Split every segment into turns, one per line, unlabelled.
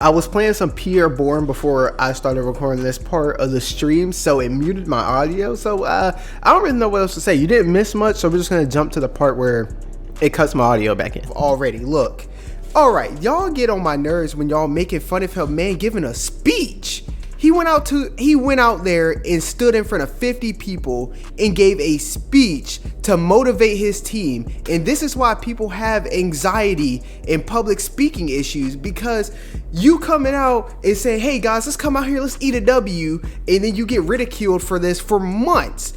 I was playing some Pierre Bourne before I started recording this part of the stream, so it muted my audio. So I don't really know what else to say. You didn't miss much, so we're just gonna jump to the part where it cuts my audio back in. Already, look. All right, y'all get on my nerves when y'all making fun of him, man, giving a speech. He went out there and stood in front of 50 people and gave a speech to motivate his team. And this is why people have anxiety and public speaking issues, because you coming out and saying, hey guys, let's come out here, let's eat a W, and then you get ridiculed for this for months.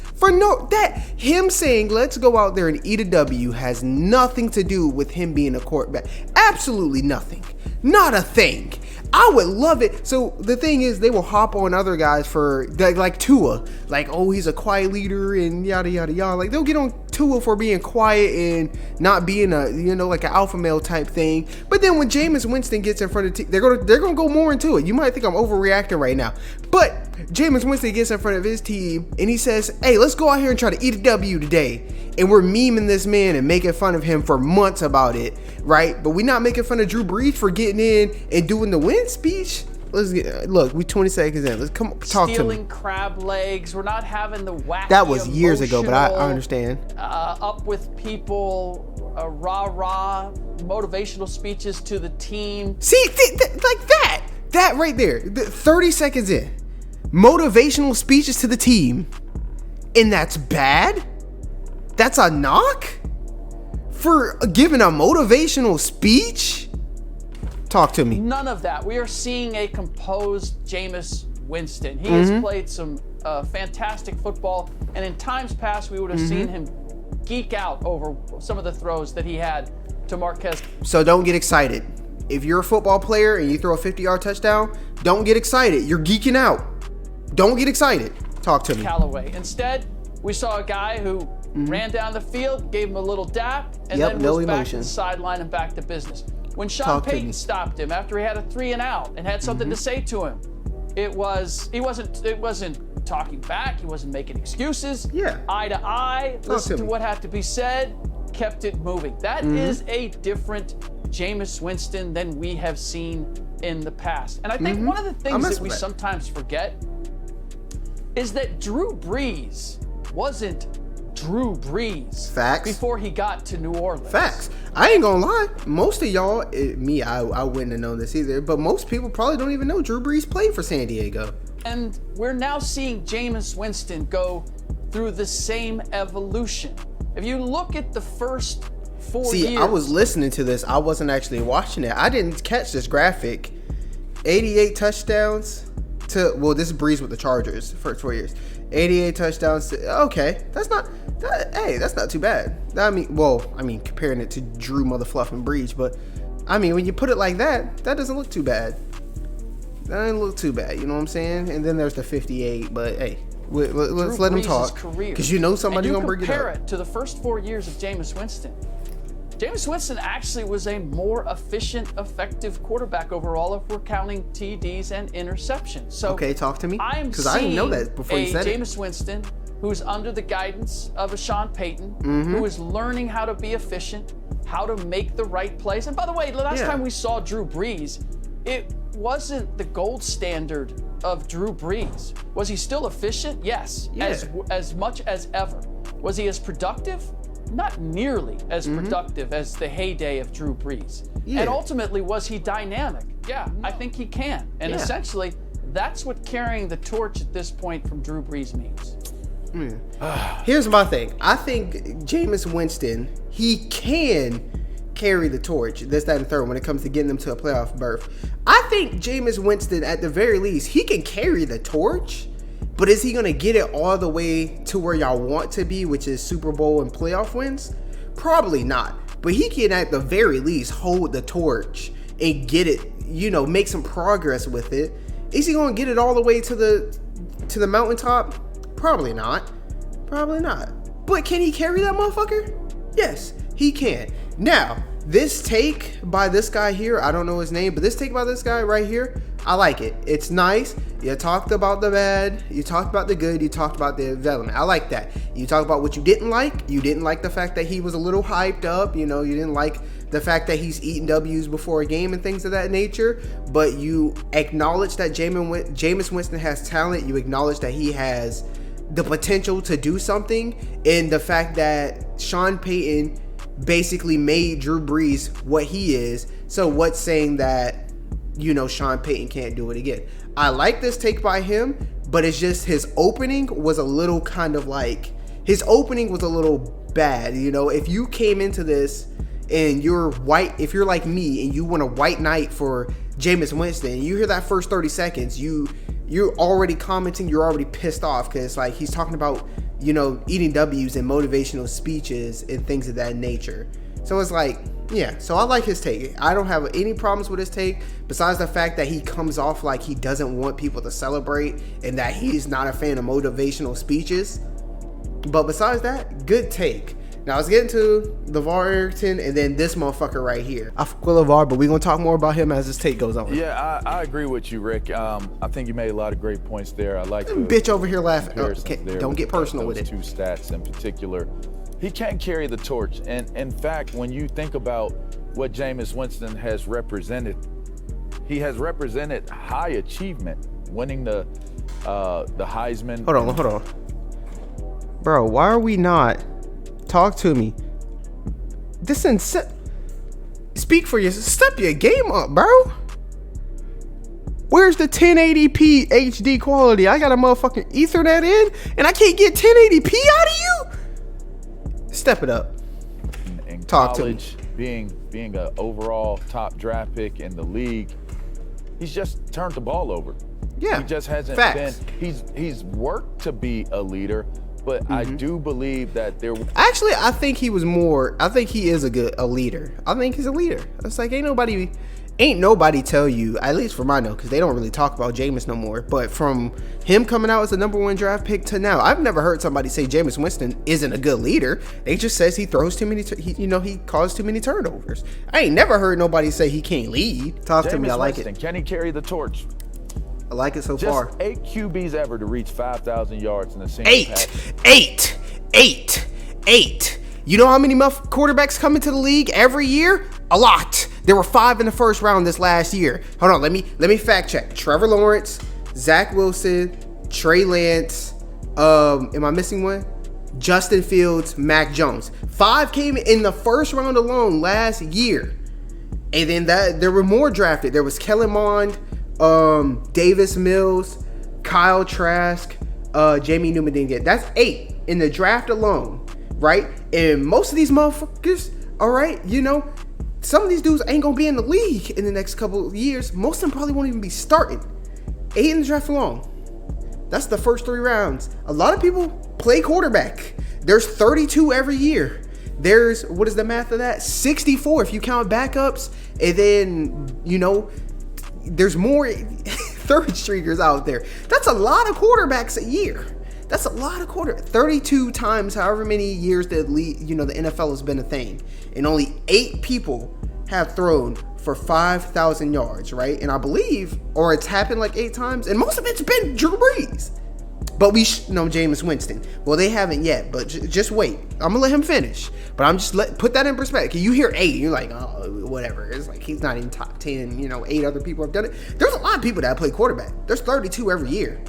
Him saying let's go out there and eat a W has nothing to do with him being a quarterback. Absolutely nothing. Not a thing. I would love it. So the thing is, they will hop on other guys for like Tua, like, oh, he's a quiet leader and yada yada yada. Like, they'll get on Tua for being quiet and not being like an alpha male type thing. But then when Jameis Winston gets in front of they're gonna go more into it. You might think I'm overreacting right now, but Jameis Winston gets in front of his team and he says, hey, let's go out here and try to eat a W today. And we're memeing this man and making fun of him for months about it, right? But we're not making fun of Drew Brees for getting in and doing the win speech. Look, we 20 seconds in. Let's talk to me.
Stealing crab legs. We're not having the wacky.
That was years ago, but I understand.
Up with people, rah-rah, motivational speeches to the team.
See, like that. That right there. 30 seconds in. Motivational speeches to the team. And that's bad? That's a knock? For giving a motivational speech? Talk to me.
None of that. We are seeing a composed Jameis Winston. He has played some fantastic football, and in times past, we would have seen him geek out over some of the throws that he had to Marquez.
So don't get excited. If you're a football player and you throw a 50-yard touchdown, don't get excited. You're geeking out. Don't get excited. Talk to me.
Callaway. Instead, we saw a guy who ran down the field, gave him a little dap, and then was back to the sideline and back to business. When Sean Payton stopped him after he had a 3-and-out and had something to say to him, he wasn't talking back. He wasn't making excuses.
Yeah.
Eye to eye, listened to what had to be said, kept it moving. That is a different Jameis Winston than we have seen in the past. And I think one of the things that we sometimes forget is that Drew Brees wasn't Drew Brees.
Facts.
Before he got to New Orleans.
Facts. I ain't gonna lie. Most of y'all, I wouldn't have known this either, but most people probably don't even know Drew Brees played for San Diego.
And we're now seeing Jameis Winston go through the same evolution. If you look at the first 4 years.
See, I was listening to this. I wasn't actually watching it. I didn't catch this graphic. 88 touchdowns this is Brees with the Chargers, first 4 years. 88 touchdowns. Okay, that's not too bad. I mean, comparing it to Drew Motherfluffin' Brees, but I mean, when you put it like that, that doesn't look too bad. That doesn't look too bad. You know what I'm saying? And then there's the 58, but hey, let's let him talk, because somebody's gonna bring it up.
Compare it to the first 4 years of Jameis Winston. Jameis Winston actually was a more efficient, effective quarterback overall if we're counting TDs and interceptions. So
okay, talk to me, because I didn't know that before you said it.
Jameis Winston, who's under the guidance of a Sean Payton, who is learning how to be efficient, how to make the right plays. And by the way, the last time we saw Drew Brees, it wasn't the gold standard of Drew Brees. Was he still efficient? Yes, as much as ever. Was he as productive? Not nearly as productive as the heyday of Drew Brees. And ultimately, was he dynamic? Yeah, I think he can. And essentially, that's what carrying the torch at this point from Drew Brees means.
Here's my thing. I think Jameis Winston, he can carry the torch, this, that, and third, when it comes to getting them to a playoff berth. I think Jameis Winston, at the very least, he can carry the torch. But is he going to get it all the way to where y'all want to be, which is Super Bowl and playoff wins? Probably not. But he can, at the very least, hold the torch and get it, make some progress with it. Is he going to get it all the way to the mountaintop? Probably not. Probably not. But can he carry that motherfucker? Yes, he can. Now, this take by this guy here, I don't know his name, but this take by this guy right here, I like it. It's nice. You talked about the bad, you talked about the good, you talked about the development. I like that. You talked about what you didn't like. You didn't like the fact that he was a little hyped up. You know, you didn't like the fact that he's eating W's before a game and things of that nature. But you acknowledge that Jameis Winston has talent. You acknowledge that he has the potential to do something. And the fact that Sean Payton basically made Drew Brees what he is. So what's saying that, you know, Sean Payton can't do it again? I like this take by him, but it's just his opening was a little kind of like, his opening was a little bad. You know, if you came into this and you're white, if you're like me and you want a white knight for Jameis Winston, you hear that first 30 seconds, you're already commenting, you're already pissed off because like he's talking about, you know, eating W's and motivational speeches and things of that nature. So it's like, yeah, so I like his take. I don't have any problems with his take besides the fact that he comes off like he doesn't want people to celebrate and that he's not a fan of motivational speeches. But besides that, good take. Now let's get into LeVar Arrington and then this motherfucker right here. I fuck with LeVar, but we're going to talk more about him as this take goes on.
Yeah, I agree with you, Rick. I think you made a lot of great points there. I like the
bitch over here laughing. Don't get
with
personal with
those
it.
Two stats in particular. He can carry the torch. And in fact, when you think about what Jameis Winston has represented, he has represented high achievement, winning the Heisman.
Hold on. Bro, why are we not? Talk to me. Speak for yourself. Step your game up, bro. Where's the 1080p HD quality? I got a motherfucking Ethernet in, and I can't get 1080p out of you? Step it up.
In
Talk
college,
to me.
being an overall top draft pick in the league, he's just turned the ball over.
Yeah.
He just hasn't
Facts.
been. He's worked to be a leader, but I do believe that there.
Actually, I think he was more. I think he is a leader. I think he's a leader. It's like ain't nobody tell you, at least for my note, because they don't really talk about Jameis no more. But from him coming out as the #1 draft pick to now, I've never heard somebody say Jameis Winston isn't a good leader. They just says he throws too many. He caused too many turnovers. I ain't never heard nobody say he can't lead. Talk to me. I like
Winston,
it.
Can he carry the torch?
I like it so
Just
far.
8 QBs ever to reach 5,000 yards in a single
Eight. You know how many quarterbacks come into the league every year? A lot. There were 5 in the first round this last year. Hold on, let me fact check. Trevor Lawrence, Zach Wilson, Trey Lance. Am I missing one? Justin Fields, Mac Jones. 5 came in the first round alone last year. And then there were more drafted. There was Kellen Mond, Davis Mills, Kyle Trask, Jamie Newman didn't get. That's 8 in the draft alone, right? And most of these motherfuckers, all right, you know, some of these dudes ain't gonna be in the league in the next couple of years. Most of them probably won't even be starting. 8 in the draft alone. That's the first 3 rounds. A lot of people play quarterback. There's 32 every year. There's, what is the math of that? 64 if you count backups. And then, you know, there's more third streakers out there. That's a lot of quarterbacks a year. That's a lot of 32 times however many years the NFL has been a thing. And only 8 people have thrown for 5,000 yards, right? And I believe, or it's happened like 8 times, and most of it's been Drew Brees. But we know Jameis Winston. Well, they haven't yet, but just wait. I'm going to let him finish. But I'm just put that in perspective. You hear 8, you're like, oh, whatever. It's like he's not even top 10. 8 other people have done it. There's a lot of people that play quarterback. There's 32 every year.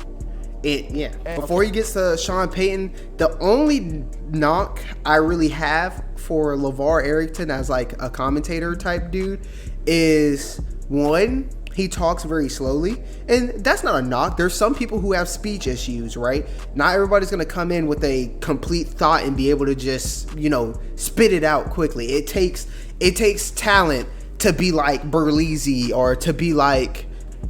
Before he gets to Sean Payton, the only knock I really have for LeVar Arrington as like a commentator type dude is, one, he talks very slowly, and that's not a knock. There's some people who have speech issues, right? Not everybody's gonna come in with a complete thought and be able to just, spit it out quickly. It takes talent to be like Berlizzi or to be like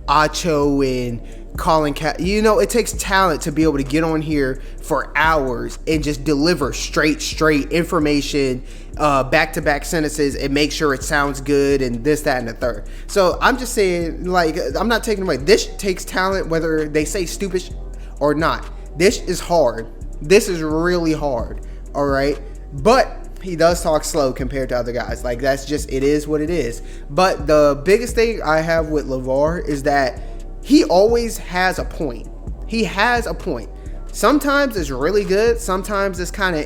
Acho and Colin it takes talent to be able to get on here for hours and just deliver straight information, back-to-back sentences, and make sure it sounds good and this, that, and the third. So I'm just saying, like, I'm not taking away. This takes talent, whether they say stupid or not. This is hard. This is really hard. All right, but He does talk slow compared to other guys. Like, that's just, it is what it is. But the biggest thing I have with LeVar is that he always has a point. He has a point. Sometimes it's really good. Sometimes it's kind of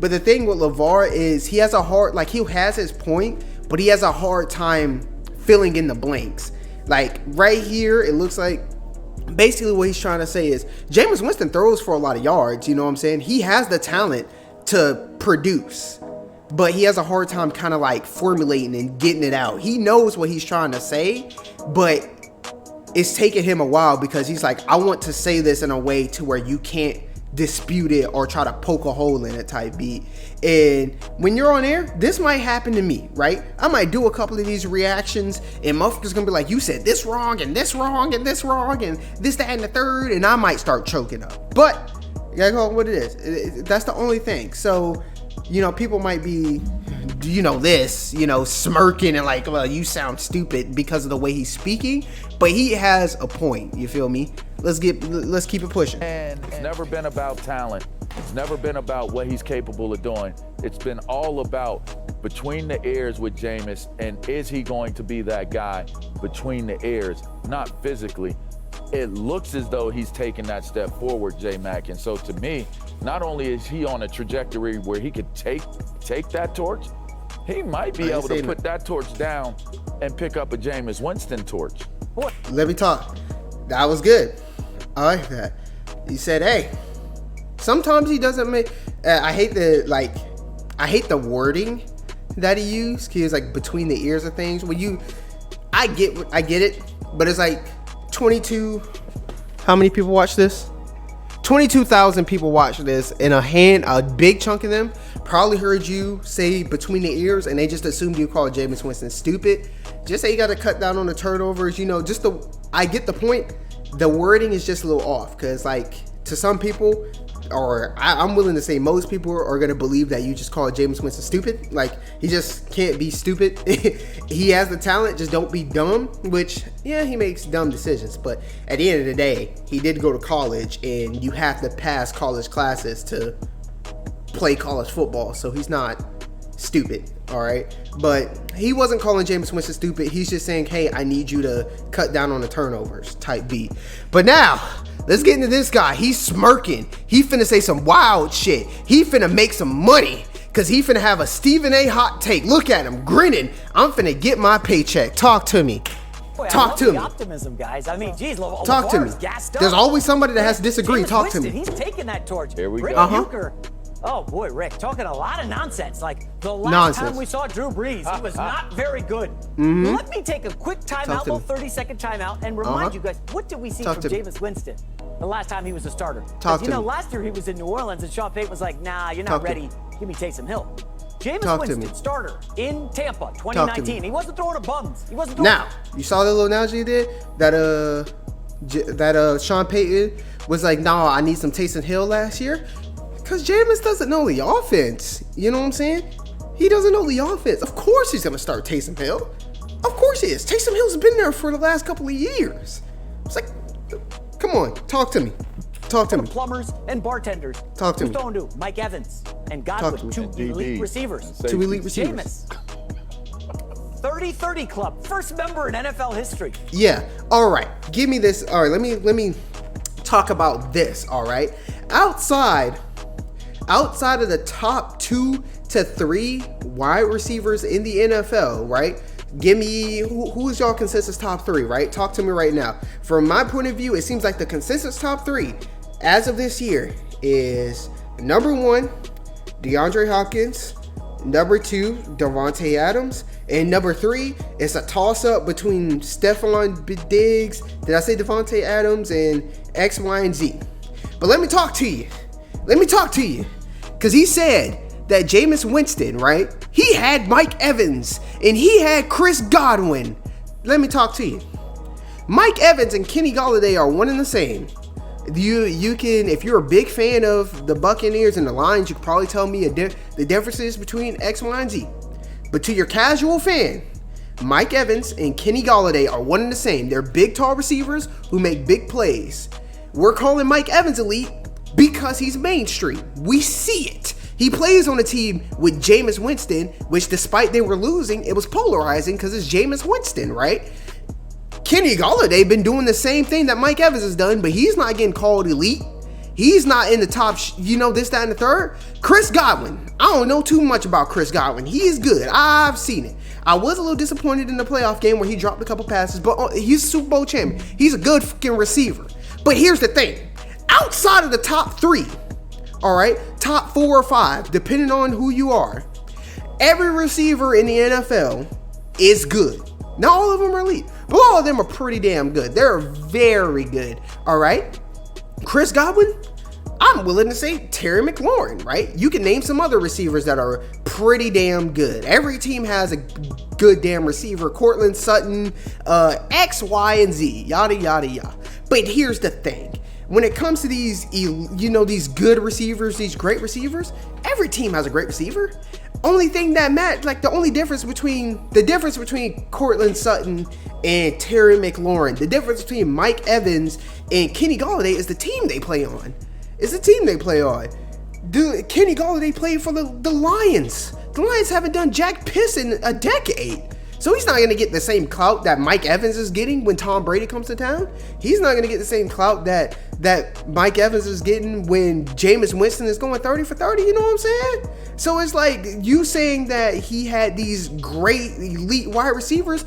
But the thing with LeVar is he has he has his point, but he has a hard time filling in the blanks. Like right here, it looks like basically what he's trying to say is Jameis Winston throws for a lot of yards. You know what I'm saying? He has the talent to produce, but he has a hard time kind of like formulating and getting it out. He knows what he's trying to say, but it's taking him a while because he's like, I want to say this in a way to where you can't dispute it or try to poke a hole in it type beat. And when you're on air, this might happen to me, right? I might do a couple of these reactions and motherfuckers gonna be like, you said this wrong and this wrong and this wrong and this, that, and the third, and I might start choking up. But you gotta call it what it is. That's the only thing. So, you know, people might be, smirking and like, well, you sound stupid because of the way he's speaking, but he has a point. You feel me? Let's keep it pushing.
And it's never been about talent. It's never been about what he's capable of doing. It's been all about between the ears with Jameis, and is he going to be that guy between the ears, not physically. It looks as though he's taking that step forward, J-Mac. And so to me, not only is he on a trajectory where he could take that torch, he might be able to put that torch down and pick up a Jameis Winston torch.
Let me talk. That was good. I like that. He said, hey, sometimes he doesn't make, I hate the wording that he used. He was like between the ears of things. I get it, but it's like 22, how many people watch this? 22,000 people watch this, and a big chunk of them probably heard you say between the ears, and they just assumed you called Jameis Winston stupid. Just say you got to cut down on the turnovers. I get the point. The wording is just a little off, because like to some people, or I'm willing to say most people are going to believe that you just call Jameis Winston stupid. Like, he just can't be stupid. He has the talent, just don't be dumb, which, yeah, he makes dumb decisions. But at the end of the day, he did go to college, and you have to pass college classes to play college football. So he's not stupid, all right? But he wasn't calling Jameis Winston stupid. He's just saying, hey, I need you to cut down on the turnovers type beat. But now, let's get into this guy. He's smirking. He finna say some wild shit. He finna make some money, because he finna have a Stephen A. hot take. Look at him grinning. I'm finna get my paycheck. Talk to me.
Boy,
Talk to me.
Optimism, guys. I mean, geez,
talk to me. There's always somebody that has to disagree.
Jameis
Talk to
Winston,
me.
He's taking that torch.
Here we
Rick
go.
Bucher. Oh boy, Rick, talking a lot of nonsense. Like the last time we saw Drew Brees, he was not very good. Let me take a quick timeout, little 30-second timeout, and remind you guys, what did we see from Jameis Winston the last time he was a starter? Last year he was in New Orleans, and Sean Payton was like, nah, you're not ready. Give me Taysom Hill. Jameis Winston, starter in Tampa, 2019. He wasn't throwing to bums. He wasn't throwing.
Now, you saw the little analogy he did? That Sean Payton was like, nah, I need some Taysom Hill last year. Because Jameis doesn't know the offense. You know what I'm saying? He doesn't know the offense. Of course he's going to start Taysom Hill. Of course he is. Taysom Hill's been there for the last couple of years. It's like, come on, talk to me. Talk to me.
Plumbers and bartenders.
Talk to me.
Who's throwing to Mike Evans and Godwin, two elite receivers.
Two elite receivers.
Jameis. 30-30 club, first member in NFL history.
Yeah. All right. Give me this. All right. Let me talk about this. All right. Outside of the top 2 to 3 wide receivers in the NFL, right? Give me who is y'all consensus top 3, right? Talk to me right now. From my point of view, it seems like the consensus top 3 as of this year is number 1, DeAndre Hopkins, number 2, Davante Adams, and number 3 is a toss-up between Stephon Diggs, did I say Davante Adams, and X, Y, and Z. But let me talk to you. Because he said that Jameis Winston, right? He had Mike Evans and he had Chris Godwin. Let me talk to you. Mike Evans and Kenny Golladay are one and the same. You can, if you're a big fan of the Buccaneers and the Lions, you can probably tell me the differences between X, Y, and Z. But to your casual fan, Mike Evans and Kenny Golladay are one and the same. They're big, tall receivers who make big plays. We're calling Mike Evans elite because he's mainstream. We see it. He plays on a team with Jameis Winston, which despite they were losing, it was polarizing because it's Jameis Winston, right? Kenny Golladay been doing the same thing that Mike Evans has done, but he's not getting called elite. He's not in the top, this, that, and the third. Chris Godwin. I don't know too much about Chris Godwin. He is good. I've seen it. I was a little disappointed in the playoff game where he dropped a couple passes, but he's a Super Bowl champion. He's a good fucking receiver. But here's the thing. Outside of the top 3, all right, top 4 or 5, depending on who you are, every receiver in the NFL is good. Not all of them are elite, but all of them are pretty damn good. They're very good, all right? Chris Godwin, I'm willing to say Terry McLaurin, right? You can name some other receivers that are pretty damn good. Every team has a good damn receiver. Cortland Sutton, X, Y, and Z, yada, yada, yada. But here's the thing. When it comes to these, these good receivers, these great receivers, every team has a great receiver. Only thing that the difference between Cortland Sutton and Terry McLaurin, the difference between Mike Evans and Kenny Golladay is the team they play on. Dude, Kenny Golladay played for the Lions. The Lions haven't done jack piss in a decade. So he's not going to get the same clout that Mike Evans is getting when Tom Brady comes to town. He's not going to get the same clout that Mike Evans is getting when Jameis Winston is going 30 for 30. You know what I'm saying? So it's like you saying that he had these great elite wide receivers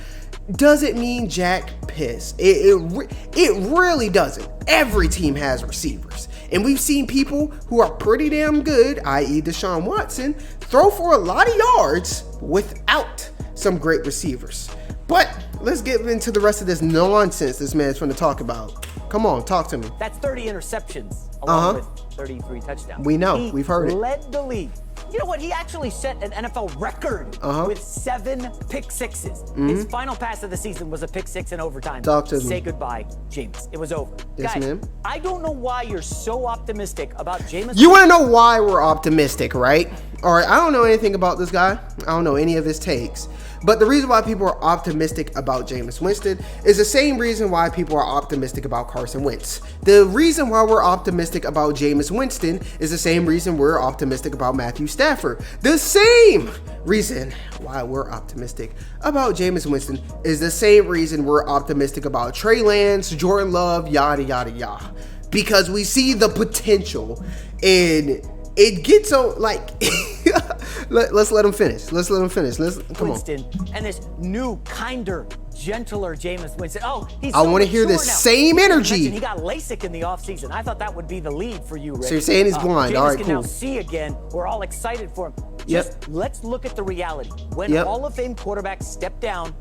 doesn't mean jack piss. It really doesn't. Every team has receivers. And we've seen people who are pretty damn good, i.e. Deshaun Watson, throw for a lot of yards without some great receivers. But let's get into the rest of this nonsense this man's going to talk about. Come on, talk to me.
That's 30 interceptions along with 33 touchdowns.
We know. We've heard it.
He led the league. You know what? He actually set an NFL record with 7 pick sixes. His final pass of the season was a pick 6 in overtime.
Talk to me.
Say goodbye, Jameis. It was over.
Yes,
guys,
ma'am.
I don't know why you're so optimistic about Jameis.
You want to know why we're optimistic, right? All right, I don't know anything about this guy. I don't know any of his takes. But the reason why people are optimistic about Jameis Winston is the same reason why people are optimistic about Carson Wentz. The reason why we're optimistic about Jameis Winston is the same reason we're optimistic about Matthew Stafford. The same reason why we're optimistic about Jameis Winston is the same reason we're optimistic about Trey Lance, Jordan Love, yada, yada, yada. Because we see the potential and it gets so like let's let him finish. Let's come
Winston
on.
And this new, kinder, gentler Jameis Winston.
I want to hear the same energy.
He got LASIK in the offseason. I thought that would be the lead for you, Rick.
So you're saying he's blind. All right,
Jameis can now see again. We're all excited for him. Let's look at the reality. When Hall of Fame quarterbacks step down,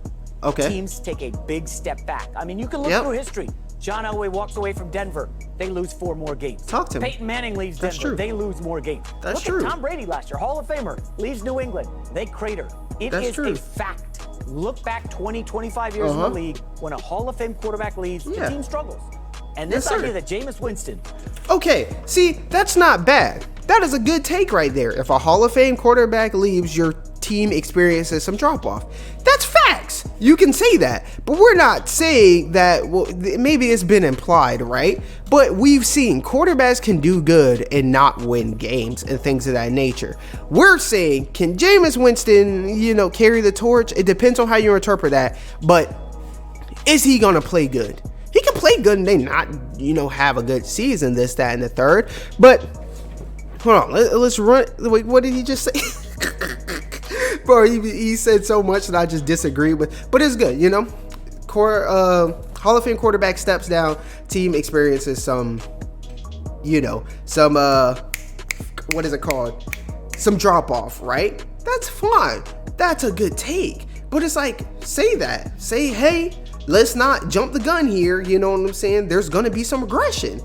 teams take a big step back. I mean, you can look through history. John Elway walks away from Denver. They lose 4 more games.
Talk to me.
Peyton Manning leaves Denver. They lose more games.
That's
Look at Tom Brady last year, Hall of Famer, leaves New England. They crater. It is a fact. Look back 20, 25 years in the league. When a Hall of Fame quarterback leaves, the team struggles. And this idea that Jameis Winston.
Okay, see, that's not bad. That is a good take right there. If a Hall of Fame quarterback leaves, your team experiences some drop-off. That's facts. You can say that. But we're not saying that, well, maybe it's been implied, right? But we've seen quarterbacks can do good and not win games and things of that nature. We're saying, can Jameis Winston, carry the torch? It depends on how you interpret that. But is he going to play good? He can play good and they not, have a good season, this, that, and the third. But hold on, let's run. Wait, what did he just say? Bro, he said so much that I just disagree with. But it's good, Hall of Fame quarterback steps down, team experiences some what is it called? Some drop off, right? That's fine. That's a good take. But it's like, say that. Say, hey, let's not jump the gun here. You know what I'm saying? There's going to be some regression,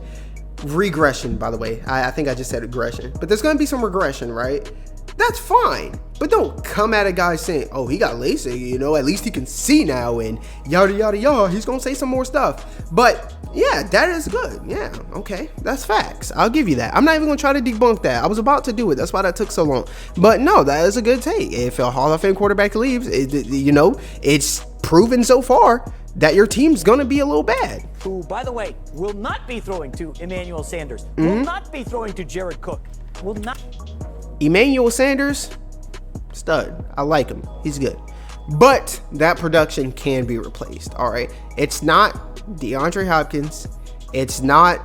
by the way. I think I just said aggression. But there's going to be some regression, right? That's fine. But don't come at a guy saying, oh, he got LASIK, at least he can see now and yada, yada, yada. He's going to say some more stuff. But yeah, that is good. Yeah, okay. That's facts. I'll give you that. I'm not even going to try to debunk that. I was about to do it. That's why that took so long. But no, that is a good take. If a Hall of Fame quarterback leaves, it's proven so far that your team's going to be a little bad.
Who, by the way, will not be throwing to Emmanuel Sanders, will not be throwing to Jared Cook, will not.
Emmanuel Sanders, stud. I like him. He's good. But that production can be replaced, all right? It's not DeAndre Hopkins. It's not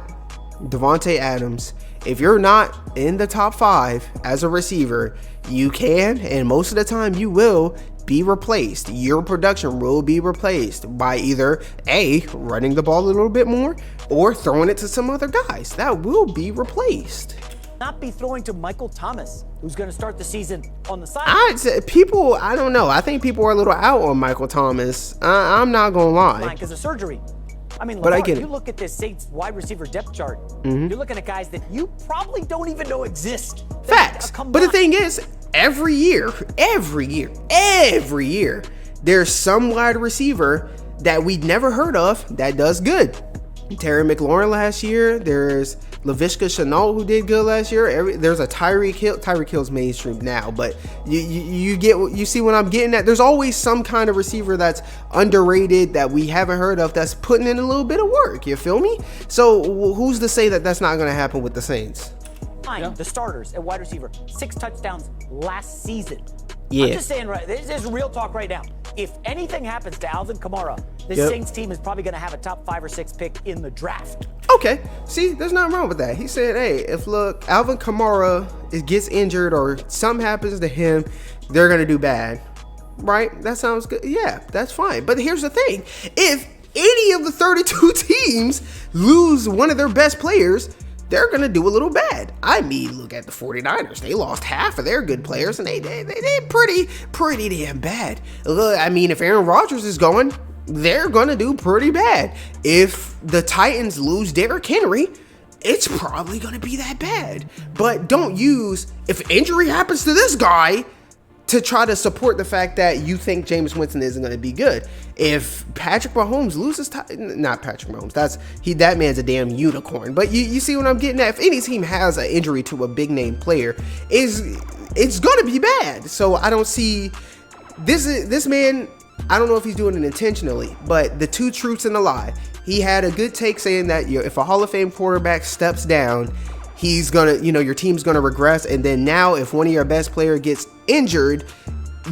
Devontae Adams. If you're not in the top 5 as a receiver, you can, and most of the time you will, be replaced. Your production will be replaced by either A, running the ball a little bit more, or throwing it to some other guys. That will be replaced.
Not be throwing to Michael Thomas, who's going to start the season on the side.
I don't know. I think people are a little out on Michael Thomas. I'm not going to lie.
Because of surgery. I mean,
but
LeVar,
I get
you
it.
look at this Saints wide receiver depth chart, you're looking at guys that you probably don't even know exist.
Facts. But the thing is, every year, there's some wide receiver that we'd never heard of that does good. Terry McLaurin last year. There's Laviska Shenault who did good last year. There's a Tyreek Hill. Tyreek Hill's mainstream now, but you see what I'm getting at. There's always some kind of receiver that's underrated that we haven't heard of that's putting in a little bit of work. You feel me? So who's to say that that's not going to happen with the Saints?
The starters at wide receiver, 6 touchdowns last season.
Yeah.
I'm just saying, right, this is real talk right now. If anything happens to Alvin Kamara, the Saints team is probably going to have a top 5 or 6 pick in the draft.
Okay, see, there's nothing wrong with that. He said, hey, if Alvin Kamara gets injured or something happens to him, they're going to do bad. Right? That sounds good. Yeah, that's fine. But here's the thing. If any of the 32 teams lose one of their best players, they're going to do a little bad. I mean, look at the 49ers. They lost half of their good players, and they did pretty damn bad. Look, I mean, if Aaron Rodgers is going, they're going to do pretty bad. If the Titans lose Derrick Henry, it's probably going to be that bad. But don't use, if injury happens to this guy, to try to support the fact that you think Jameis Winston isn't going to be good. If Patrick Mahomes loses, not Patrick Mahomes, that man's a damn unicorn. But you see what I'm getting at? If any team has an injury to a big name player, it's going to be bad. So I don't see this man. I don't know if he's doing it intentionally, but the two truths and a lie. He had a good take saying that if a Hall of Fame quarterback steps down, he's gonna, your team's gonna regress. And then now if one of your best player gets injured,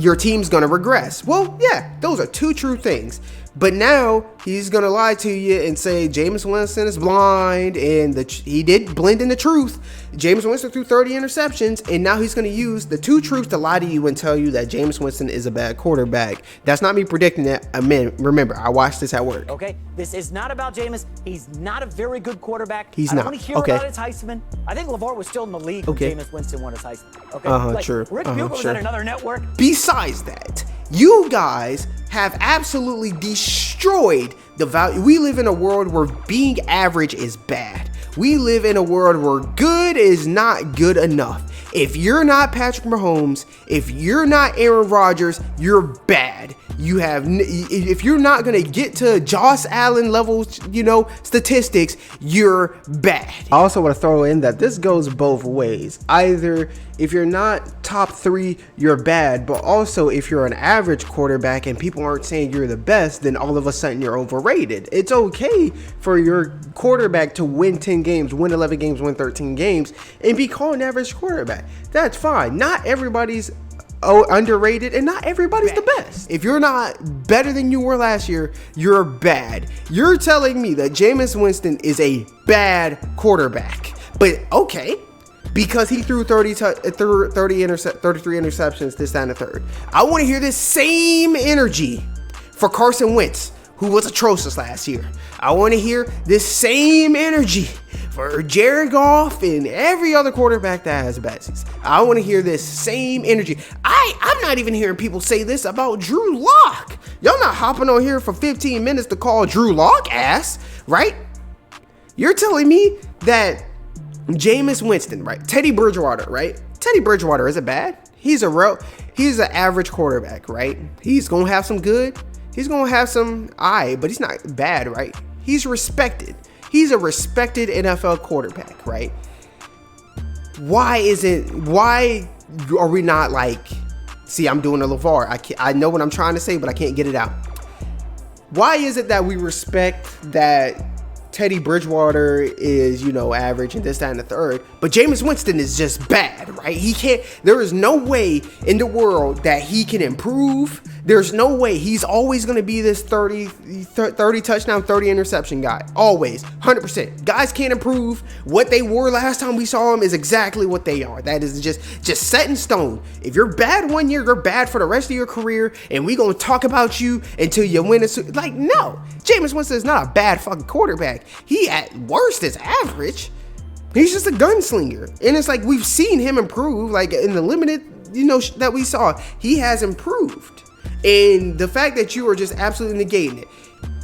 your team's gonna regress. Well, yeah, those are two true things. But now he's gonna lie to you and say Jameis Winston is blind, and he did blend in the truth. Jameis Winston threw 30 interceptions, and now he's gonna use the two truths to lie to you and tell you that Jameis Winston is a bad quarterback. That's not me predicting that. I mean, remember, I watched this at work.
Okay, this is not about Jameis. He's not a very good quarterback.
He's
I
not.
don't want to hear about his Heisman. I think LeVar was still in the league when Jameis Winston won his Heisman. Okay,
true.
Rick Bugle was at another network.
Besides that, you guys have absolutely destroyed the value. We live in a world where being average is bad. We live in a world where good is not good enough. If you're not Patrick Mahomes, if you're not Aaron Rodgers, you're bad. If you're not going to get to Josh Allen levels, statistics, you're bad. I also want to throw in that this goes both ways. Either if you're not top 3, you're bad, but also if you're an average quarterback and people aren't saying you're the best, then all of a sudden you're overrated. It's okay for your quarterback to win 10 games, win 11 games, win 13 games, and be called an average quarterback. That's fine. Not everybody's underrated, and not everybody's the best. If you're not better than you were last year, you're bad. You're telling me that Jameis Winston is a bad quarterback. But okay, because he threw 33 interceptions, this, that, and the third. I want to hear this same energy for Carson Wentz, who was atrocious last year. I want to hear this same energy for Jared Goff and every other quarterback that has a bad season. I want to hear this same energy. I'm not even hearing people say this about Drew Lock. Y'all not hopping on here for 15 minutes to call Drew Lock ass, right? You're telling me that Jameis Winston, right? Teddy Bridgewater, right? Teddy Bridgewater isn't bad. He's an average quarterback, right? He's going to have some good. He's going to have some but he's not bad, right? He's respected. He's a respected NFL quarterback, right? Why are we not like, see, I'm doing a LeVar. I know what I'm trying to say, but I can't get it out. Why is it that we respect that Teddy Bridgewater is, average and this, that, and the third. But Jameis Winston is just bad, right? There is no way in the world that he can improve. There's no way. He's always going to be this 30 touchdown, 30 interception guy. Always. 100%. Guys can't improve. What they were last time we saw them is exactly what they are. That is just set in stone. If you're bad one year, you're bad for the rest of your career, and we going to talk about you until you win a Super. Like, no. Jameis Winston is not a bad fucking quarterback. He at worst is average. He's just a gunslinger. And it's like we've seen him improve. Like in the limited, that we saw, he has improved. And the fact that you are just absolutely negating it.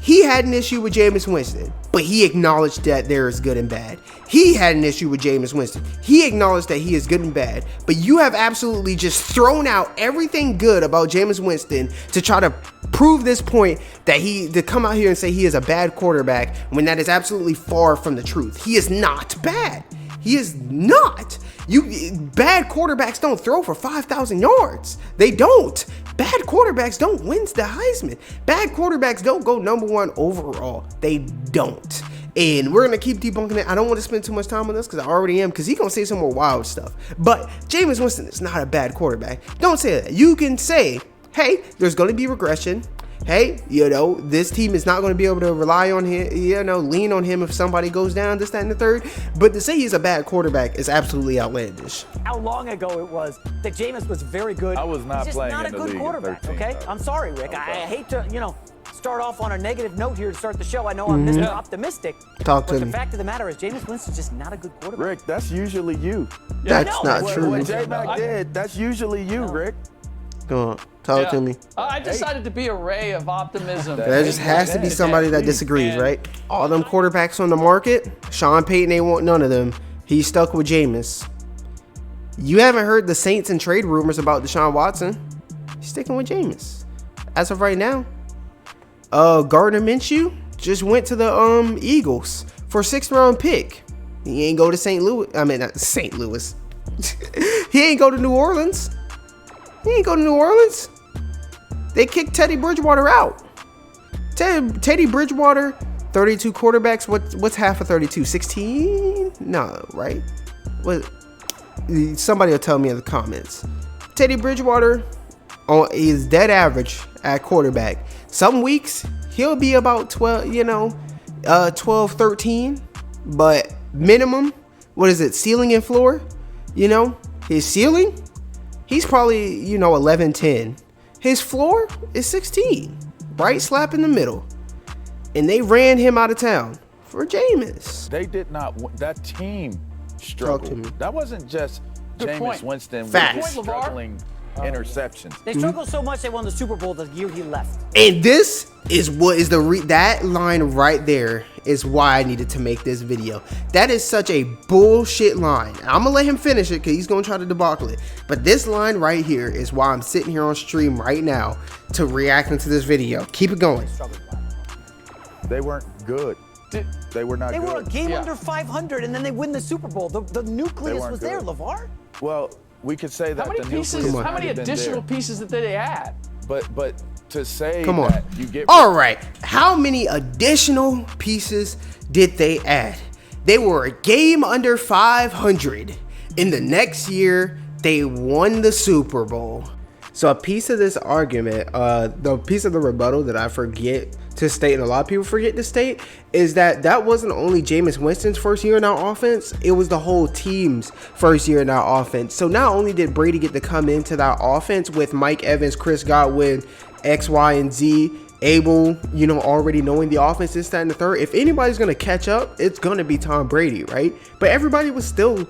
He had an issue with Jameis Winston, but he acknowledged that there is good and bad. He had an issue with Jameis Winston. He acknowledged that he is good and bad, but you have absolutely just thrown out everything good about Jameis Winston to try to prove this point that to come out here and say he is a bad quarterback when that is absolutely far from the truth. He is not bad. He is not. Bad quarterbacks don't throw for 5,000 yards. They don't. Bad quarterbacks don't win the Heisman. Bad quarterbacks don't go number 1 overall. They don't. And we're going to keep debunking it. I don't want to spend too much time on this because I already am, because he's going to say some more wild stuff. But Jameis Winston is not a bad quarterback. Don't say that. You can say, hey, there's going to be regression. Hey, this team is not going to be able to rely on him, lean on him if somebody goes down, this, that, and the third. But to say he's a bad quarterback is absolutely outlandish.
How long ago it was that Jameis was very good.
I was not
He's just
playing
not
in
a
the
good
league
quarterback,
13,
okay?
though.
I'm sorry, Rick. I hate to, start off on a negative note here to start the show. I know I'm Mr. Optimistic.
Talk to
but
me.
the fact of the matter is Jameis Winston's just not a good quarterback.
Rick, that's usually you.
That's not true.
What J-Mac did, that's usually you, Rick.
Go on. Talk to me.
I decided to be a ray of optimism.
There just has to be somebody that disagrees, right? All them quarterbacks on the market, Sean Payton ain't want none of them. He's stuck with Jameis. You haven't heard the Saints and trade rumors about Deshaun Watson. He's sticking with Jameis. As of right now. Gardner Minshew just went to the Eagles for a 6th round pick. He ain't go to St. Louis. I mean, not St. Louis. He ain't go to New Orleans. They kicked Teddy Bridgewater out. Teddy Bridgewater, 32 quarterbacks. What's half of 32? 16? No, right? What? Somebody will tell me in the comments. Teddy Bridgewater is dead average at quarterback. Some weeks he'll be about 12, 12, 13. But minimum, what is it? Ceiling and floor? His ceiling, he's probably, 11, 10. His floor is 16. Right slap in the middle. And they ran him out of town for Jameis.
They did not. That team struggled. That wasn't just Jameis Winston with struggling interceptions.
They struggled so much they won the Super Bowl the year he left.
And this is what is that line right there is why I needed to make this video. That is such a bullshit line. I'm gonna let him finish it because he's gonna try to debacle it. But this line right here is why I'm sitting here on stream right now to reacting to this video. Keep it going.
They weren't good. They were not good.
They were a game under 500 and then they win the Super Bowl. The nucleus was there, LeVar.
Well, we could say that
how many additional pieces did they add?
But to say
Come on.
that you get
all right, how many additional pieces did they add? They were a game under 500. In the next year, they won the Super Bowl. So a piece of this argument, the piece of the rebuttal that I forget to state, and a lot of people forget to state, is that wasn't only Jameis Winston's first year in our offense, it was the whole team's first year in our offense. So not only did Brady get to come into that offense with Mike Evans, Chris Godwin, X, Y, and Z, able, already knowing the offense, this, that, and the third. If anybody's going to catch up, it's going to be Tom Brady, right? But everybody was still,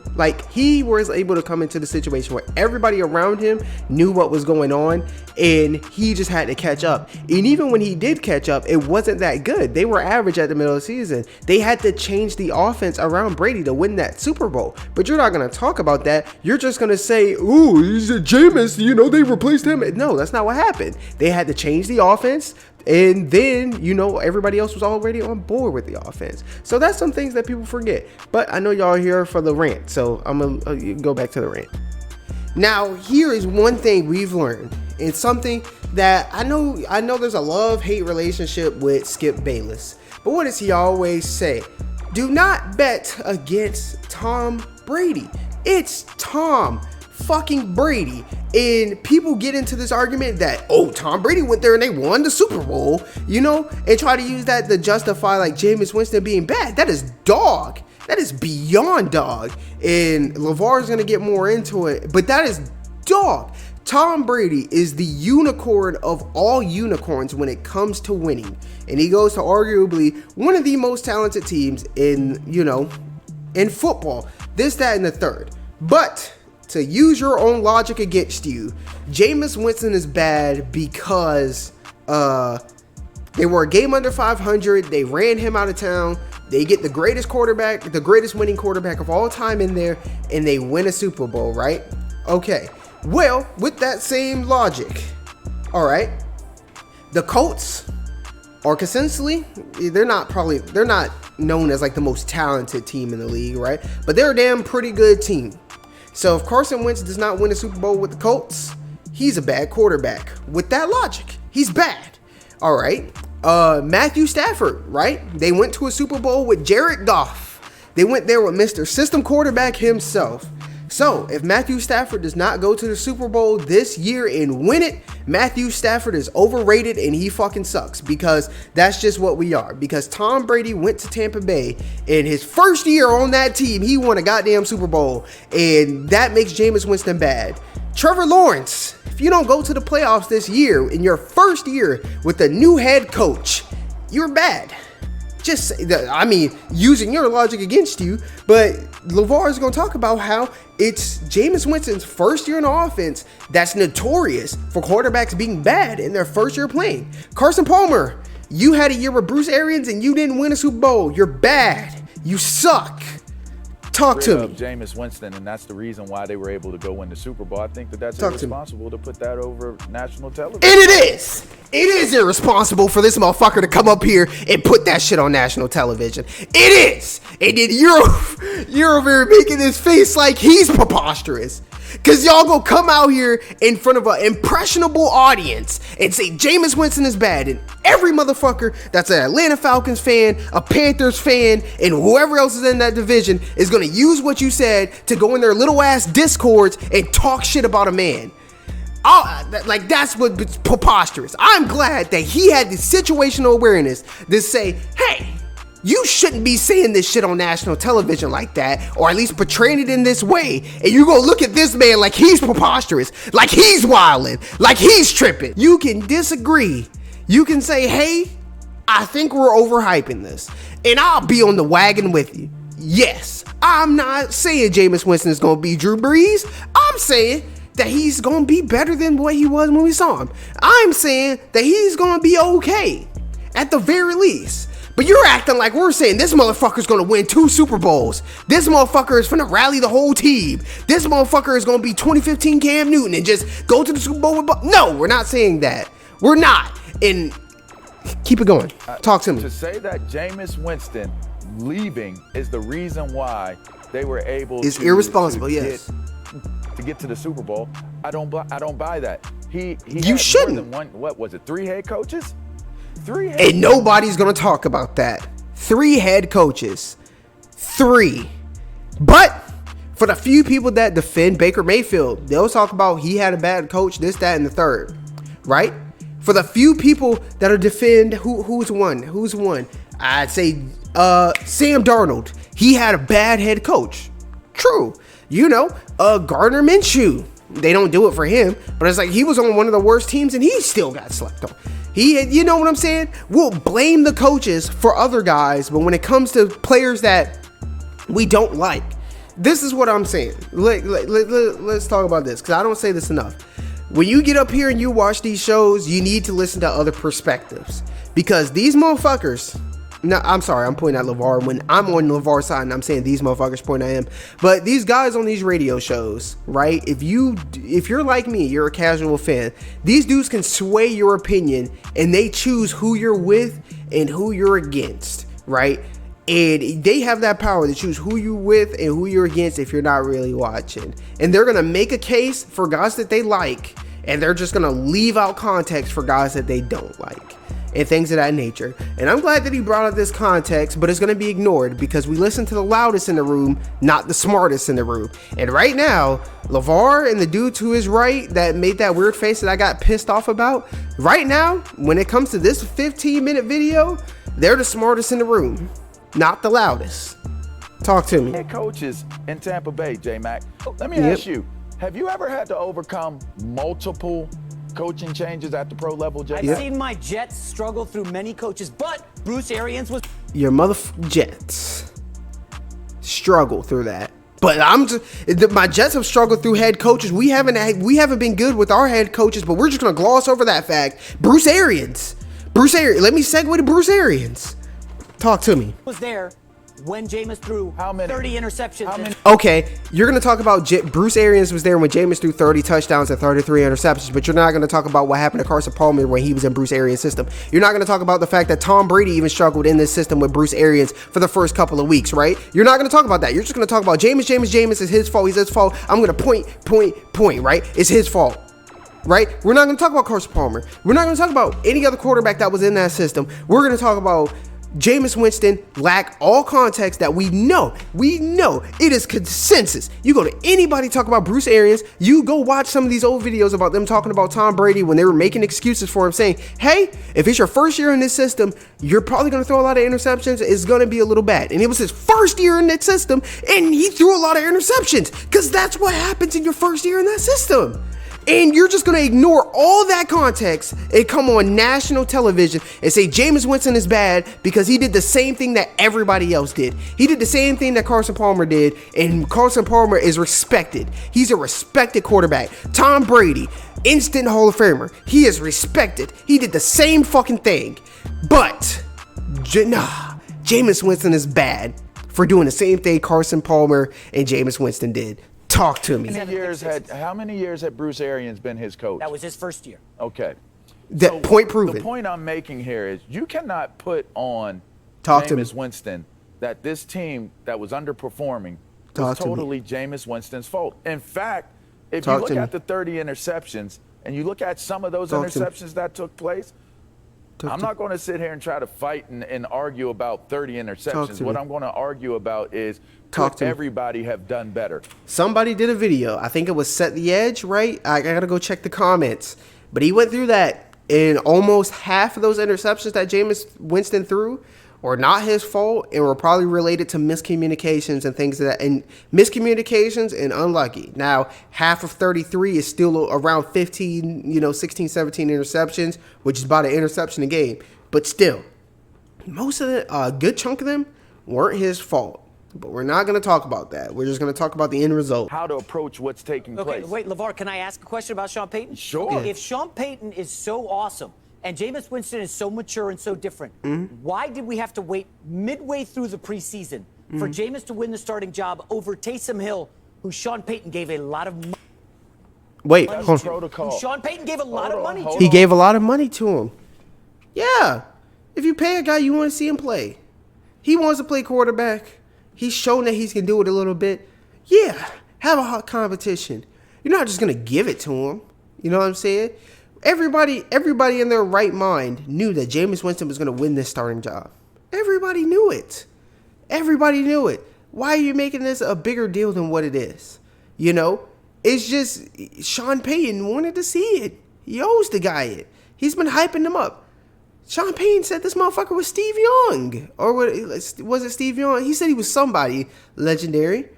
he was able to come into the situation where everybody around him knew what was going on, and he just had to catch up. And even when he did catch up, it wasn't that good. They were average at the middle of the season. They had to change the offense around Brady to win that Super Bowl. But you're not going to talk about that. You're just going to say, ooh, he's a Jameis, they replaced him. No, that's not what happened. They had to change the offense. And then, everybody else was already on board with the offense. So that's some things that people forget. But I know y'all are here for the rant, so I'm going to go back to the rant. Now, here is one thing we've learned. It's something that I know there's a love-hate relationship with Skip Bayless. But what does he always say? Do not bet against Tom Brady. It's Tom fucking Brady. And people get into this argument that, oh, Tom Brady went there and they won the Super Bowl, you know, and try to use that to justify like Jameis Winston being bad. That is dog. That is beyond dog. And LeVar is going to get more into it, but that is dog. Tom Brady is the unicorn of all unicorns when it comes to winning. And he goes to arguably one of the most talented teams in, you know, in football. This, that, and the third. But to use your own logic against you, Jameis Winston is bad because they were a game under 500. They ran him out of town. They get the greatest quarterback, the greatest winning quarterback of all time in there, and they win a Super Bowl, right? Okay. Well, with that same logic, all right, the Colts are consensually, they're not known as like the most talented team in the league, right? But they're a damn pretty good team. So if Carson Wentz does not win a Super Bowl with the Colts, he's a bad quarterback. With that logic, he's bad. All right. Matthew Stafford, right? They went to a Super Bowl with Jared Goff. They went there with Mr. System Quarterback himself. So if Matthew Stafford does not go to the Super Bowl this year and win it, Matthew Stafford is overrated and he fucking sucks, because that's just what we are. Because Tom Brady went to Tampa Bay in his first year on that team, he won a goddamn Super Bowl, and that makes Jameis Winston bad. Trevor Lawrence, if you don't go to the playoffs this year in your first year with a new head coach, you're bad. Just, I mean, using your logic against you, but LeVar is going to talk about how it's Jameis Winston's first year in the offense that's notorious for quarterbacks being bad in their first year playing. Carson Palmer, you had a year with Bruce Arians and you didn't win a Super Bowl. You're bad. You suck. Talk to me.
Jameis Winston, and that's the reason why they were able to go win the Super Bowl. I think that's irresponsible to put that over national television.
And it is. It is irresponsible for this motherfucker to come up here and put that shit on national television. It is. And then you're over here making this face like he's preposterous. Because y'all gonna come out here in front of an impressionable audience and say Jameis Winston is bad. And every motherfucker that's an Atlanta Falcons fan, a Panthers fan, and whoever else is in that division is gonna use what you said to go in their little ass discords and talk shit about a man. Like, that's what's preposterous. I'm glad that he had the situational awareness to say, hey, you shouldn't be saying this shit on national television like that, or at least portraying it in this way. And you go look at this man like he's preposterous, like he's wilding, like he's tripping. You can disagree. You can say, hey, I think we're overhyping this. And I'll be on the wagon with you. Yes, I'm not saying Jameis Winston is going to be Drew Brees. I'm saying that he's going to be better than what he was when we saw him. I'm saying that he's going to be okay, at the very least. But you're acting like we're saying this motherfucker's going to win 2 Super Bowls. This motherfucker is going to rally the whole team. This motherfucker is going to be 2015 Cam Newton and just go to the Super Bowl with... No, we're not saying that. We're not. And keep it going. Talk to me.
To say that Jameis Winston leaving is the reason why they were able
to... It's irresponsible, yes.
To get to the Super Bowl, I don't buy that. He
you shouldn't.
More than one, what was it, 3 head coaches?
And nobody's going to talk about that. 3 head coaches. 3. But for the few people that defend Baker Mayfield, they'll talk about he had a bad coach, this, that, and the third. Right? For the few people that'll defend who's won, I'd say Sam Darnold. He had a bad head coach. True. You know, Gardner Minshew. They don't do it for him, but it's like he was on one of the worst teams and he still got slept on. You know what I'm saying? We'll blame the coaches for other guys, but when it comes to players that we don't like, this is what I'm saying. Let's talk about this, because I don't say this enough. When you get up here and you watch these shows, you need to listen to other perspectives, because these motherfuckers... No, I'm sorry, I'm pointing at LeVar when I'm on LeVar's side and I'm saying these motherfuckers point at him. But these guys on these radio shows, right? If you're like me, you're a casual fan, these dudes can sway your opinion and they choose who you're with and who you're against, right? And they have that power to choose who you're with and who you're against if you're not really watching. And they're going to make a case for guys that they like, and they're just going to leave out context for guys that they don't like. and things of that nature. And I'm glad that he brought up this context, but it's going to be ignored because we listen to the loudest in the room, not the smartest in the room. And right now, LeVar and the dude to his right that made that weird face that I got pissed off about, right now, when it comes to this 15-minute video, they're the smartest in the room, not the loudest. Talk to me.
Head coaches in Tampa Bay, J-Mac. Let me ask you, have you ever had to overcome multiple coaching changes at the pro level, Jay?
I've seen my Jets struggle through many coaches, but Bruce Arians was...
Your motherfucking Jets struggle through that. But my Jets have struggled through head coaches. We haven't been good with our head coaches, but we're just going to gloss over that fact. Bruce Arians. Let me segue to Bruce Arians. Talk to me.
Was there when Jameis threw 30 interceptions.
Okay, you're going to talk about Bruce Arians was there when Jameis threw 30 touchdowns and 33 interceptions, but you're not going to talk about what happened to Carson Palmer when he was in Bruce Arians' system. You're not going to talk about the fact that Tom Brady even struggled in this system with Bruce Arians for the first couple of weeks, right? You're not going to talk about that. You're just going to talk about Jameis is his fault. He's his fault. I'm going to point, right? It's his fault. Right? We're not going to talk about Carson Palmer. We're not going to talk about any other quarterback that was in that system. We're going to talk about Jameis Winston lack all context that we know it is consensus. You go to anybody talk about Bruce Arians, you go watch some of these old videos about them talking about Tom Brady when they were making excuses for him, saying, hey, if it's your first year in this system, you're probably going to throw a lot of interceptions. It's going to be a little bad. And it was his first year in that system, and he threw a lot of interceptions because that's what happens in your first year in that system. And you're just going to ignore all that context and come on national television and say Jameis Winston is bad because he did the same thing that everybody else did. He did the same thing that Carson Palmer did, and Carson Palmer is respected. He's a respected quarterback. Tom Brady, instant Hall of Famer. He is respected. He did the same fucking thing. But, Jameis Winston is bad for doing the same thing Carson Palmer and Jameis Winston did. Talk to me.
How many years had Bruce Arians been his coach?
That was his first year.
Okay.
That point proven.
The point I'm making here is you cannot put on Jameis Winston that this team that was underperforming was totally Jameis Winston's fault. In fact, if you look at the 30 interceptions and you look at some of those interceptions that took place, I'm not going to sit here and try to fight and argue about 30 interceptions. What I'm going to argue about is could everybody have done better?
Somebody did a video. I think it was Set the Edge, right? I got to go check the comments. But he went through that, and almost half of those interceptions that Jameis Winston threw were not his fault and were probably related to miscommunications and things like that. And miscommunications and unlucky. Now, half of 33 is still around 15, 16, 17 interceptions, which is about an interception a game. But still, most of the, a good chunk of them weren't his fault. But we're not going to talk about that. We're just going to talk about the end result.
How to approach what's taking place.
Wait, LeVar, can I ask a question about Sean Payton?
Sure.
Okay, if Sean Payton is so awesome and Jameis Winston is so mature and so different, why did we have to wait midway through the preseason for Jameis to win the starting job over Taysom Hill, who Sean Payton gave a lot of money
to?
Sean Payton gave a lot of money to.
He gave a lot of money to him. Yeah. If you pay a guy, you want to see him play. He wants to play quarterback. He's shown that he can do it a little bit. Yeah, have a hot competition. You're not just going to give it to him. You know what I'm saying? Everybody in their right mind knew that Jameis Winston was going to win this starting job. Everybody knew it. Why are you making this a bigger deal than what it is? It's just Sean Payton wanted to see it. He owes the guy it. He's been hyping him up. Sean Payton said this motherfucker was Steve Young. Or was it Steve Young? He said he was somebody legendary.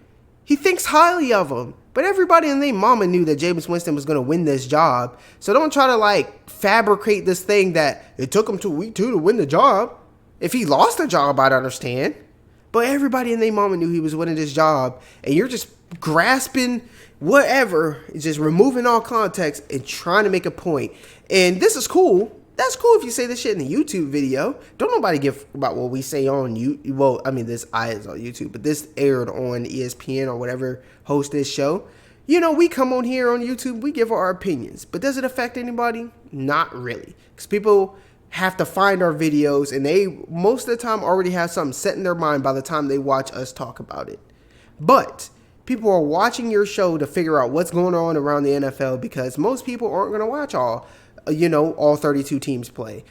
He thinks highly of him. But everybody and their mama knew that Jameis Winston was going to win this job. So don't try to fabricate this thing that it took him to week 2 to win the job. If he lost the job, I'd understand. But everybody and their mama knew he was winning this job. And you're just grasping whatever, just removing all context and trying to make a point. And this is cool. That's cool if you say this shit in a YouTube video. Don't nobody give about what we say on YouTube. Well, I mean, this is on YouTube, but this aired on ESPN or whatever host this show. We come on here on YouTube, we give our opinions. But does it affect anybody? Not really. Because people have to find our videos, and they, most of the time, already have something set in their mind by the time they watch us talk about it. But people are watching your show to figure out what's going on around the NFL because most people aren't going to watch all 32 teams play.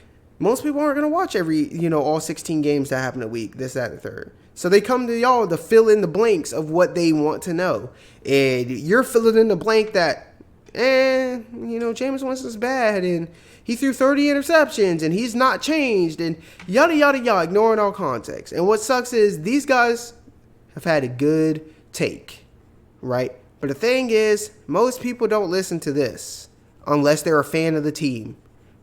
Most people aren't going to watch all 16 games that happen a week, this, that, and the third. So they come to y'all to fill in the blanks of what they want to know. And you're filling in the blank that, Jameis Winston's bad, and he threw 30 interceptions, and he's not changed, and yada, yada, yada, ignoring all context. And what sucks is these guys have had a good take, right? But the thing is, most people don't listen to this unless they're a fan of the team.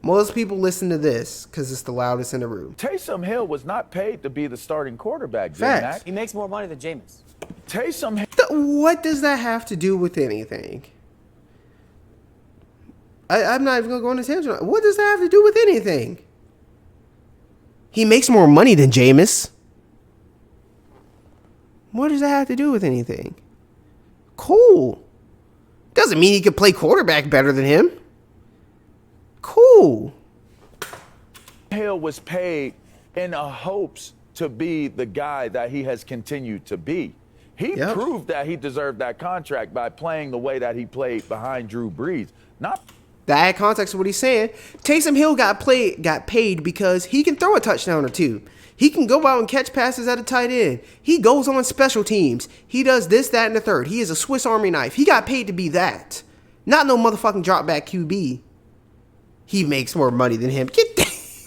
Most people listen to this because it's the loudest in the room.
Taysom Hill was not paid to be the starting quarterback.
Facts.
He makes more money than Jameis.
Taysom Hill.
What does that have to do with anything? I'm not even going to go on a tangent. What does that have to do with anything? He makes more money than Jameis. What does that have to do with anything? Cool. Doesn't mean he could play quarterback better than him. Cool.
Hill was paid in hopes to be the guy that he has continued to be. He proved that he deserved that contract by playing the way that he played behind Drew Brees.
That add context to what he's saying. Taysom Hill got paid because he can throw a touchdown or two. He can go out and catch passes at a tight end. He goes on special teams. He does this, that, and the third. He is a Swiss Army knife. He got paid to be that. Not no motherfucking drop back QB. He makes more money than him. Get that.